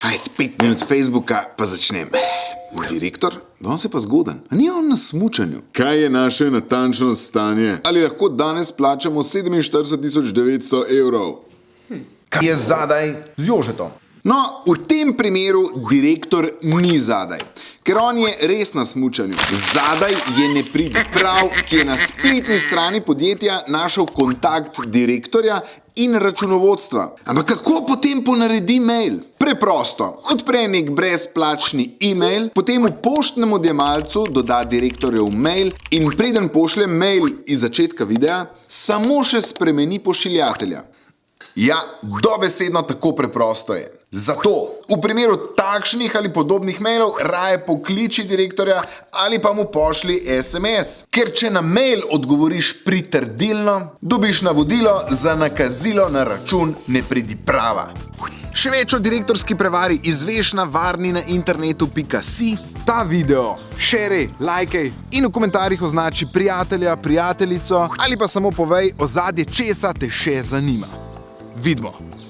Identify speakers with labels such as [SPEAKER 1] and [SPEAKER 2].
[SPEAKER 1] Ajde, 5 minut Facebooka, pa začnem. Direktor, danes je pa zgoden. A ni on na smučanju?
[SPEAKER 2] Kaj je naše natančno stanje?
[SPEAKER 1] Ali lahko danes plačamo 47.900 evrov?
[SPEAKER 3] Kaj je zadaj z Jožetom?
[SPEAKER 1] No, v tem primeru direktor ni zadaj, ker on je res na smučanju. Zadaj je nepridiprav, ki je na spletni strani podjetja našel kontakt direktorja in računovodstva. Ampak kako potem ponaredi mail? Preprosto, odpre nek brezplačni e-mail, potem v poštnem odjemalcu doda direktorjev mail in preden pošlje mail iz začetka videa, samo še spremeni pošiljatelja. Ja, dobesedno tako preprosto je. Zato, v primeru takšnih ali podobnih mailov, raje pokliči direktorja ali pa mu pošli SMS. Ker če na mail odgovoriš pritrdilno, dobiš navodilo za nakazilo na račun nepridiprava. Še več o direktorski prevari izveš na varninainternetu.si. Ta video šeri, lajkaj in v komentarjih označi prijatelja, prijateljico ali pa samo povej ozadje, česa te še zanima. Vidimo!